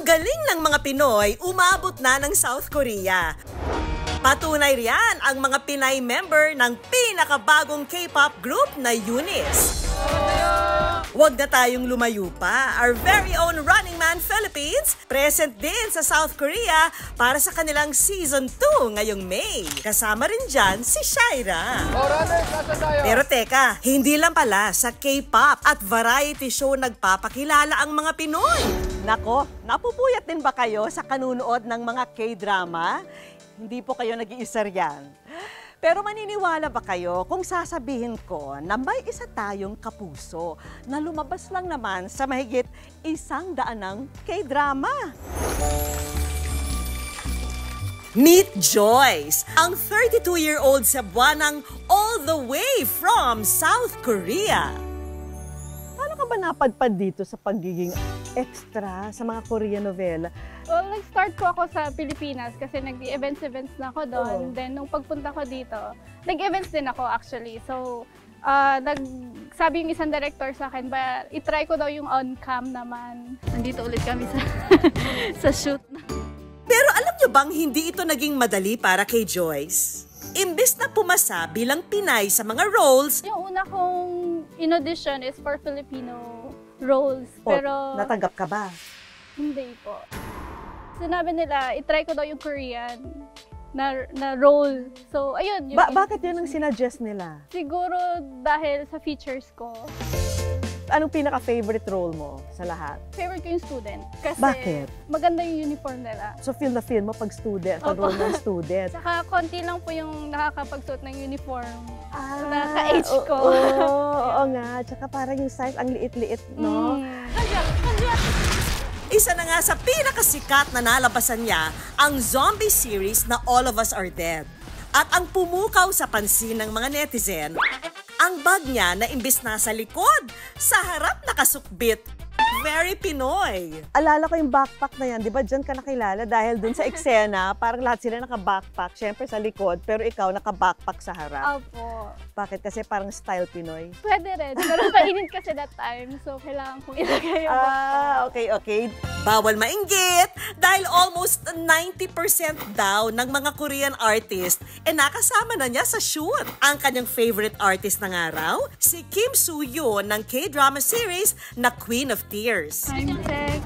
galing ng mga Pinoy, umabot na ng South Korea. Patunay riyan ang mga Pinay member ng pinakabagong K-pop group na Eunice. Huwag na tayong lumayo pa. Our very own Running Man Philippines present din sa South Korea para sa kanilang Season 2 ngayong May. Kasama rin dyan si Shaira. Pero teka, hindi lang pala sa K-pop at variety show nagpapakilala ang mga Pinoy. Nako, napupuyat din ba kayo sa kanunood ng mga K-drama? Hindi po kayo nag-iisa riyan. Pero maniniwala ba kayo kung sasabihin ko na may isa tayong kapuso na lumabas lang naman sa mahigit 100 ng K-drama? Meet Joyce, ang 32-year-old Cebuanang all the way from South Korea. Paano ka ba napadpad dito sa pagiging extra sa mga Korean novela? Well, nag-start ko ako sa Pilipinas kasi nag-events na ako doon. Then, nung pagpunta ko dito, nag-events din ako actually. So, sabi yung isang director sa akin, itry ko daw yung on-cam naman. Nandito ulit kami sa shoot. Pero alam nyo bang hindi ito naging madali para kay Joyce? Imbes na pumasa bilang Pinay sa mga roles, yung una kong in-audition is for Filipino roles. Pero natanggap ka ba? Hindi po. Sinabi nila, itry ko daw yung Korean na role. So, ayun. Bakit yun ang sinuggest nila? Siguro dahil sa features ko. Anong pinaka-favorite role mo sa lahat? Favorite ko yung student. Kasi bakit? Maganda yung uniform nila. So, feel mo pag student, pag role ng student. Saka konti lang po yung nakakapagsuot ng uniform. Naka-age ko. Oo nga. Tsaka parang yung size, ang liit-liit, no? Isa na nga sa pinakasikat na nalabasan niya ang zombie series na All of Us Are Dead. At ang pumukaw sa pansin ng mga netizen, ang bag niya na imbis nasa likod, sa harap nakasukbit. Very Pinoy. Alala ko yung backpack na yan, di ba dyan ka nakilala dahil dun sa eksena, parang lahat sila naka-backpack, syempre sa likod, pero ikaw naka-backpack sa harap. Opo. Bakit? Kasi parang style Pinoy? Pwede rin, pero mainit kasi that time, so kailangan kong ilagay yung backpack. Okay. Bawal mainggit dahil almost 90% daw ng mga Korean artist nakasama na niya sa shoot. Ang kanyang favorite artist ng araw, si Kim Soo-hyun ng K-drama series na Queen of Tears. Time check.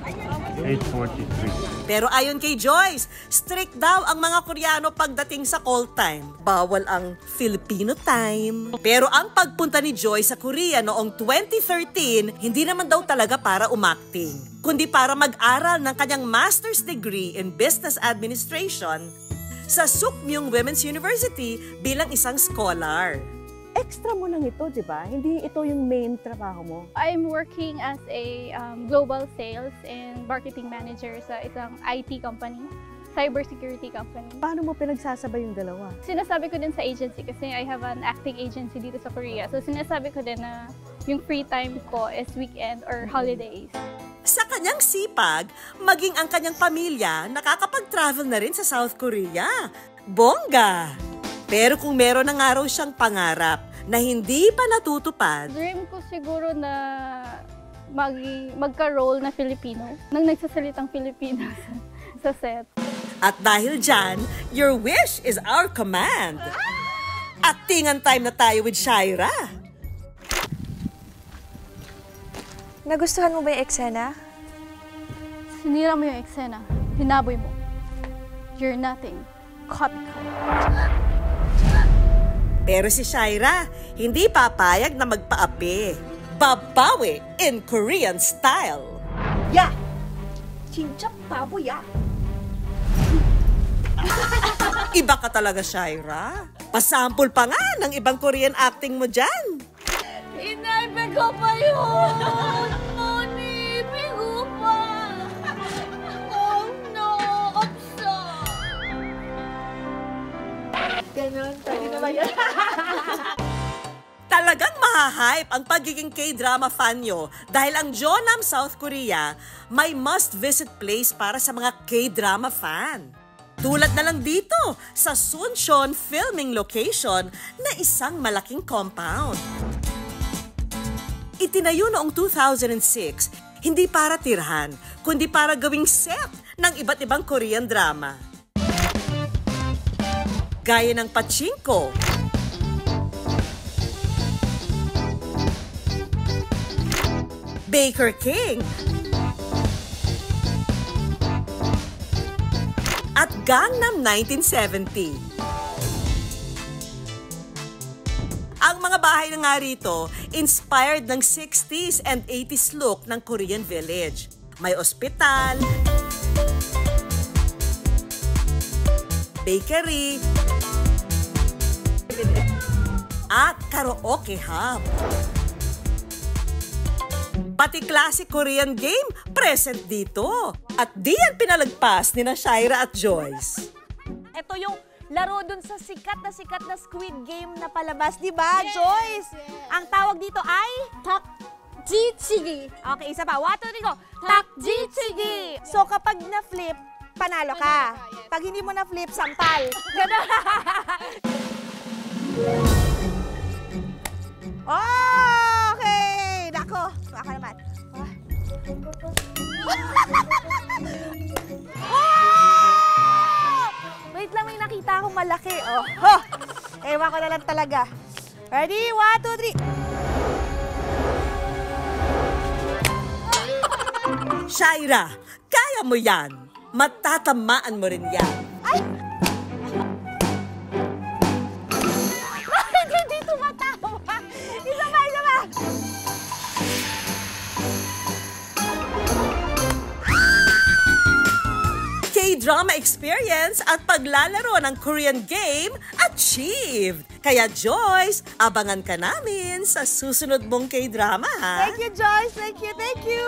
8:43. Pero ayon kay Joyce, strict daw ang mga Koreano pagdating sa call time. Bawal ang Filipino time. Pero ang pagpunta ni Joyce sa Korea noong 2013, hindi naman daw talaga para umakting, kundi para mag-aral ng kanyang master's degree in business administration sa Sukmyung Women's University bilang isang scholar. Extra mo lang ito, di ba? Hindi ito yung main trabaho mo. I'm working as a global sales and marketing manager sa isang IT company, cybersecurity company. Paano mo pinagsasabay yung dalawa? Sinasabi ko din sa agency kasi I have an acting agency dito sa Korea. So sinasabi ko din na yung free time ko is weekend or holidays. Sa kanyang sipag, maging ang kanyang pamilya nakakapag-travel na rin sa South Korea. Bongga! Pero kung meron na nga raw siyang pangarap na hindi pa natutupad, dream ko siguro na magka-role na Filipino, nang nagsasalitang Filipino sa set. At dahil dyan, your wish is our command. Actingan time na tayo with Shaira. Nagustuhan mo ba yung eksena? Sinira mo yung eksena. Hinaboy mo. You're nothing. Copycat. Pero si Shaira, hindi papayag na magpaapi. Babawi in Korean style. Ya! 진짜 바보야! Iba ka talaga, Shaira. Pasample pa nga ng ibang Korean acting mo dyan. Inaibe ko pa yun! Moni, bigo pa! Oh no, opsa! Ganon, pwede na ba yan? Talagang mahahype ang pagiging K-drama fan nyo dahil ang Jeonnam, South Korea, may must-visit place para sa mga K-drama fan. Tulad na lang dito sa Suncheon filming location na isang malaking compound. Itinayo noong 2006, Hindi para tirhan, kundi para gawing set ng iba't ibang Korean drama. Gaya ng Pachinko, Baker King, at Gangnam 1970. Ang mga bahay na nga rito, inspired ng 60s and 80s look ng Korean village. May ospital, bakery, at karaoke hub. Pati classic Korean game present dito. At di yan pinalagpas ni na Shaira at Joyce. Ito yung laro dun sa sikat na Squid Game na palabas, di ba, Joyce? Ang tawag dito ay? Takjichigi. Okay, isa pa. 1, 2, 3, go. Takjichigi. So, kapag na-flip, panalo ka. Pag hindi mo na-flip, sampal. Ganun. Okay. Nako. Baka naman. Wait lang, may nakita akong malaki. Oh. Ewan ko na lang talaga. Ready? 1, 2, 3. Shaira, kaya mo yan. Matatamaan mo rin yan. Ay! Bakit hindi tumatawa? Isa pa, isa pa! K-drama experience at paglalaro ng Korean game achieved. Kaya Joyce, abangan ka namin sa susunod mong K-drama, ha? Thank you, Joyce. Thank you, thank you.